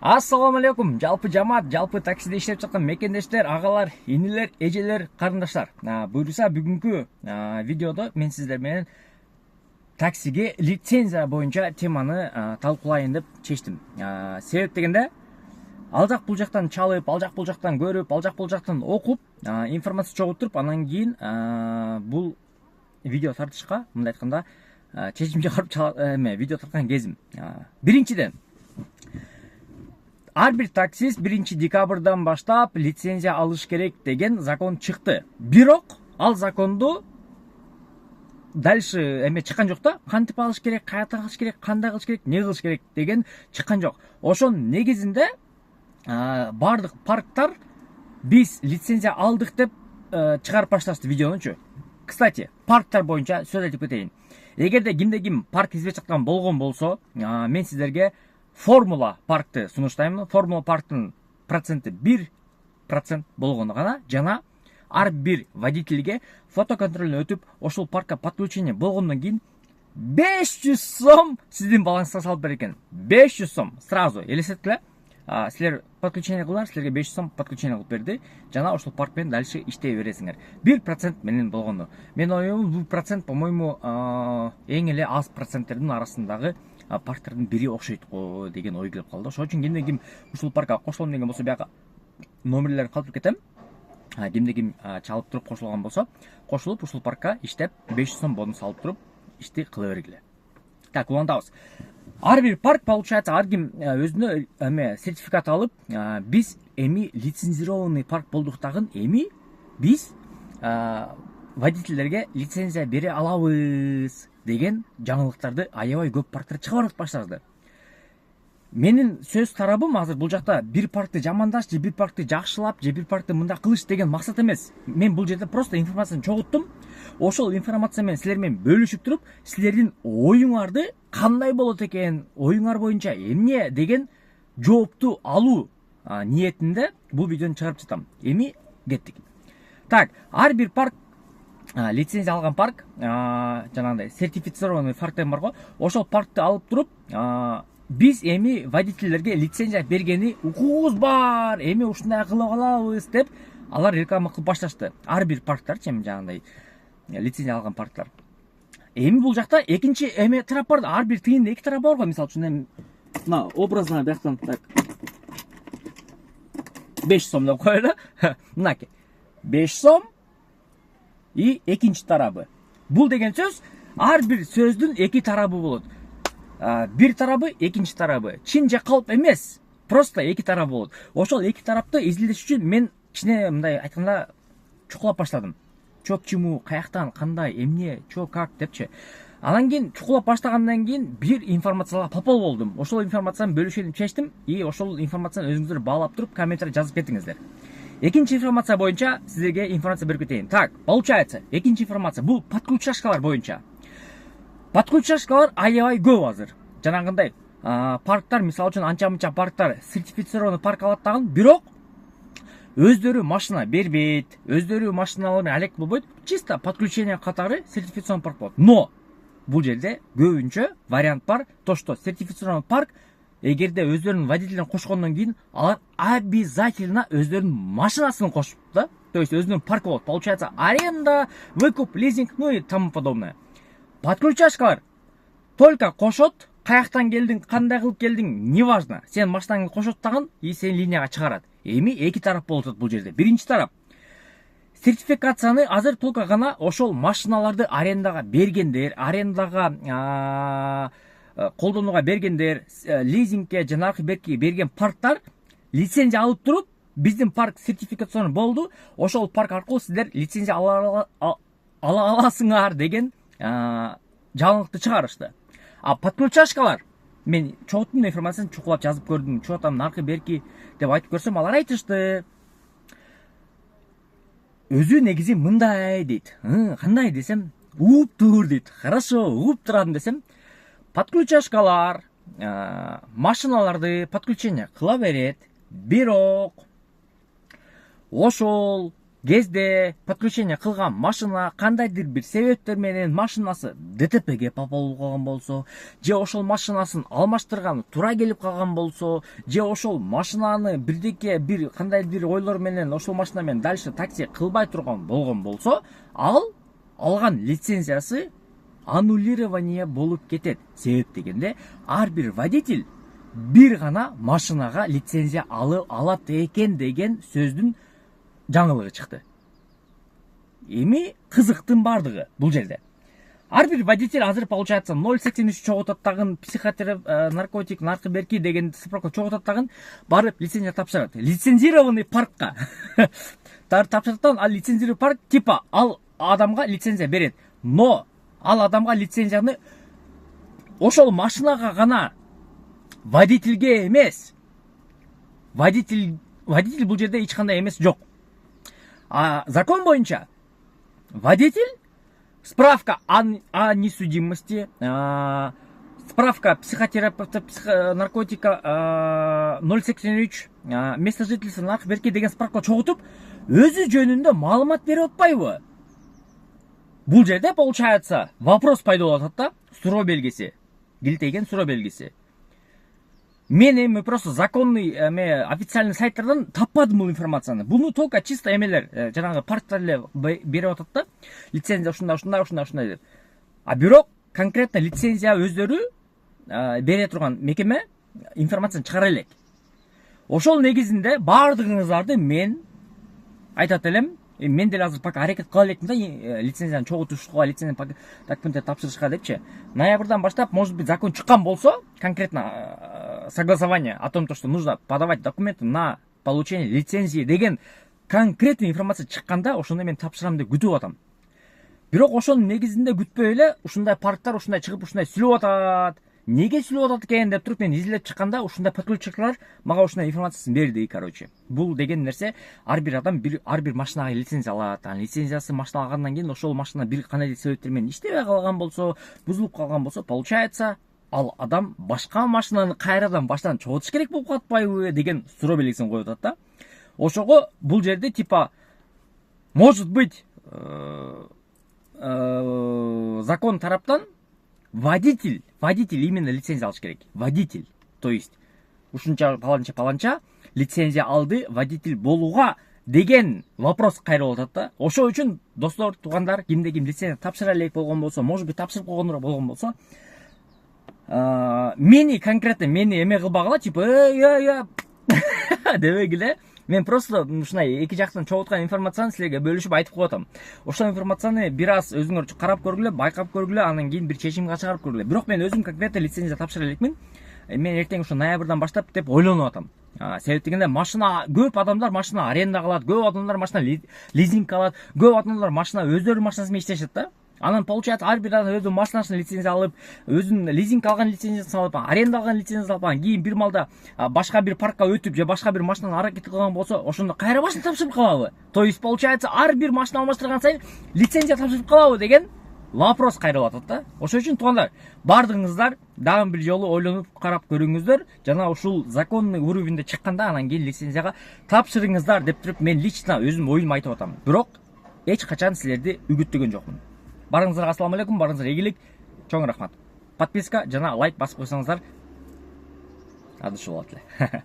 Ассаламу алейкум, жалпы жамаат, жалпы таксиде иштеп жаткан мекендештер, агалар, инилер, эжелер, карындаштар. Буюрса бүгүнкү видеодо мен сиздер менен таксиге лицензия боюнча теманы талкуулайын деп чечтим. Себеп дегенде ал жак бул жактан чалып, ал жак бул жактан көрүп, ал жак бул жактан окуп, информация чогултуруп, анан кийин бул видео тартышка, мындай айтканда, чечим чыгарып видео тарткан кезим. Биринчиден, ар бир таксист 1 декабрдан баштап лицензия алыш керек деген закон чыкты. Бирок ал законду дальше чыккан жок да. Кантип алыш керек, каякта кылыш керек, кандай кылыш керек, не кылыш керек деген чыккан жок. Ошонун негизинде бардык парктар биз лицензия алдык деп чыгарып башташты видеонучу. Кстати, парктар боюнча сөз айтып кетейин. Эгерде кимде ким парк издеп жаткан болгон болсо, мен сиздерге формула паркты сунуштайм. Формула парктын проценти 1% болгону гана жана ар бир водительге фотоконтролдон өтүп, ошол паркка подключение болгондон кийин 500 сом сиздин балансыңызга салып берет экен. 500 сом сразу элестеткиле. Силер подключение кылыңар, силерге 500 сом подключение кылып берди. Жана ошол парк менен дальше иштей бересиңер. 1% менен болгону. Мен оюм бул процент, по-моему, эң эле аз проценттердин арасындагы парктардын бири окшойт го деген ой келип калды. Ошон үчүн кимде ким ушул паркка кошулам деген болсо, бияка номерлерин калтырып кетем. Кимде ким чалып туруп кошулган болсо, кошулуп ушул паркка иштеп 500 сом бонус алып туруп ишти кыла бергиле. Так, улантабыз. Ар бир парк, получается, ар ким өзүнө сертификат алып, биз эми лицензированный парк болдук дагы, эми биз водительдерге лицензия бере алабыз деген жаңылыктарды аябай көп парктар чыгарып баштады. Менин сөз тарабым азыр бул жакта бир паркты жамандаш, же бир паркты жакшылап, же бир паркты мындай кылыш деген максат эмес. Мен бул жерде просто информацияны чогулттум. Ошол информация менен силер менен бөлүшүп туруп, силердин оюңарды кандай болот экен, оюңар боюнча эмне деген жоопту алуу ниетинде бул видеону чыгарып жатам. Эми кеттик. Так, ар бир парк, лицензия алган парк, жанагындай сертифицированный парктар бар го. Ошол паркты алып туруп, биз эми водительдерге лицензия бергени укугубуз бар, эми ушундай кылып алабыз деп алар реклама кылып башташты. Ар бир парктарчы, эми жанагындай лицензия алган парктар. Эми бул жакта экинчи тарап бар. Ар бир тыйында эки тарап бар го. Мисалы үчүн мына образно бияктан так 5 сом деп коелу. Мынаки 5 сом и экинчи тарабы. Бул деген сөз ар бир сөздүн эки тарабы болот. Бир тарабы, экинчи тарабы. Чын же калп эмес, просто эки тарабы болот. Ошол эки тарапты изилдеш үчүн мен кичине мындай айтканда чукулап баштадым. Чок чиму, каяктан, кандай, эмне, чо, как депчи. Анан кийин чукулап баштагандан кийин бир информацияга попол болдум. Ошол информацияны бөлүшөйүн деп чечтим и ошол информацияны өзүңүздөр баалап туруп комментарий жазып кетиңиздер. Экинчи информация боюнча сиздерге информация берип кетейин. Так, получается, экинчи информация бул подключашкалар боюнча. Подключашкалар аябай көп азыр. Жанагындай парктар, мисалы үчүн анча-мынча парктар сертифицированный парк алат дагы, бирок өздөрү машина бербейт, өздөрү машиналар менен алек болбойт, чисто подключение катары сертифицированный парк болот. Но бул жерде көбүнчө вариант бар, то что сертифицированный парк эгерде өздөрүнүн водителин кошкондон кийин алар обязательно өздөрүнүн машинасын кошуп да, то есть өзүнүн паркы болот. Получается аренда, выкуп, лизинг, ну и тому подобное. Подключашкалар только кошот, каяктан келдиң, кандай кылып келдиң, неважно. Сен машинаңды кошот дагы и сен линияга чыгарат. Эми эки тарап болот бул жерде. Биринчи тарап, сертификацияны азыр только гана ошол машиналарды арендага бергендер, арендага колдонууга бергендер, лизингке жанагы берген парктар лицензия алып туруп, биздин парк сертификацион болду, ошол парк аркылуу сиздер лицензия ала аласыңар деген жаңылыкты чыгарышты. Подключашкалар, мен чогуттун информациясын чукулап жазып көрдүм, чогутам наркы берки деп айтып көрсөм, алар айтышты. Өзү негизи мындай дейт. Кандай десем, ууптур дейт. Хорошо, ууп турам десем, подключашкалар машиналарды подключение кыла берет, бирок ошол кезде подключение кылган машина кандайдыр бир себептер менен машинасы ДТПге попал болуп калган болсо, же ошол машинасын алмаштырган туура келип калган болсо, же ошол машинаны бирдеке бир кандайдыр бир ойлор менен ошол машина менен дальше такси кылбай турган болгон болсо, ал алган лицензиясы аннулирование болуп кетет. Себеп дегенде ар бир водитель бир гана машинага лицензия алат экен деген сөздүн жаңылыгы чыкты. Эми кызыктын бардыгы бул жерде. Ар бир водитель азыр получается 0,83 чогултат тагын наркотик, наркоберки деген справка чогултат тагын барып лицензия тапшырат. Лицензированный паркка тапшыртан, ал лицензированный парк типа ал адамга лицензия берет. Но ал адамга лицензияны ошол машинага гана, водительге эмес. Водитель бул жерде эч кандай эмес жок. Закон боюнча водитель справка о несудимости, справка психотерапевта, наркотика 0,83, место жительства наркоберки деген справка чогултуп, өзү жөнүндө маалымат берип атпайбы? Бул жерде получается вопрос пайда болуп атат да, суроо белгиси, килтейген суроо белгиси. Мен эми просто законный официальный сайттардан таппадым бул информацияны. Буну только чисто эмелер, жанагы парктар эле берип атат да, лицензия ушундай деп. Бирок конкретно лицензия өздөрү бере турган мекеме информацияны чыгара элек. Ошол негизинде бардыгыңыздарды мен айтат элем, мен деле азыр пока аракет кыла электим да, лицензияны чогултушка, лицензия документти тапшырышка депчи. Ноябрдан баштап, может быть, закон чыккан болсо, конкретно согласование о том, что нужно подавать документы на получение лицензии деген конкретный информация чыкканда, ошондо мен тапшырам деп күтүп атам. Бирок ошонун негизинде күтпөй эле ушундай парктар ушундай чыгып ушундай сүйлөп атат. Неге сүйлөп атат экен деп туруп мен изилеп чыкканда, ушундай подключиклар мага ушундай информациясын берди, короче. Бул деген нерсе ар бир адам ар бир машинага лицензия алат. Лицензиясы машина алгандан кийин ошол машина бир кандайдыр себептер менен иштебей калган болсо, бузулуп калган болсо, получается ал адам башка машинаны кайрадан баштан чогултуш керек болуп калатпайбы деген суроо белгисин коюп атат да. Ошого бул жерде типа может быть закон тараптан водитель именно лицензия алыш керек. Водитель, то есть ушунча паланча лицензия алды водитель болууга деген вопрос кайрылып атат да. Ошол үчүн достор, туугандар, кимде ким лицензия тапшыра элек болгон болсо, может быть тапшырып койгондор болгон болсо, мени эме кылбагыла, типа дебегиле. Мен просто ушундай эки жактан чогулткан информацияны силерге бөлүшүп айтып коюп атам. Ошол информацияны бир аз өзүңөр карап көргүлө, байкап көргүлө, анан кийин бир чечимге чыгарып көргүлө. Бирок мен өзүм конкретно лицензия тапшыра элекмин. Мен эртең ушу ноябрдан баштап деп ойлонуп атам. Себеп дегенде машина, көп адамдар машина аренда кылат, көп адамдар машина лизинг алат, көп адамдар машина өздөрүнүн машинасы менен иштешет да. Анан получается ар бир адам өзүнүн машинасын лицензия алып, өзүнүн лизинг алган лицензиясын алып, аренда алган лицензиясын алып, кийин бир малда башка бир паркка өтүп же башка бир машинаны аракет кылган болсо, ошондо кайра машина тапшырып калабы? То есть получается ар бир машина алмаштырган сайын лицензия тапшырып калабы деген вопрос кайрылып атат да. Ошол үчүн туугандар, бардыгыңыздар дагы бир жолу ойлонуп карап көрүңүздөр, жана ушул законный уровеньде чыкканда анан кийин лицензияга тапшырыңыздар деп туруп мен лично өзүм оюмду айтып атам. Бирок эч качан силерди үгүттөгөн жокмун. Барыңыздарга ассаламу алейкум, барыңыздар ийгилик, чоң рахмат. Подписка жана лайк басып койсоңуздар адыш болот эле.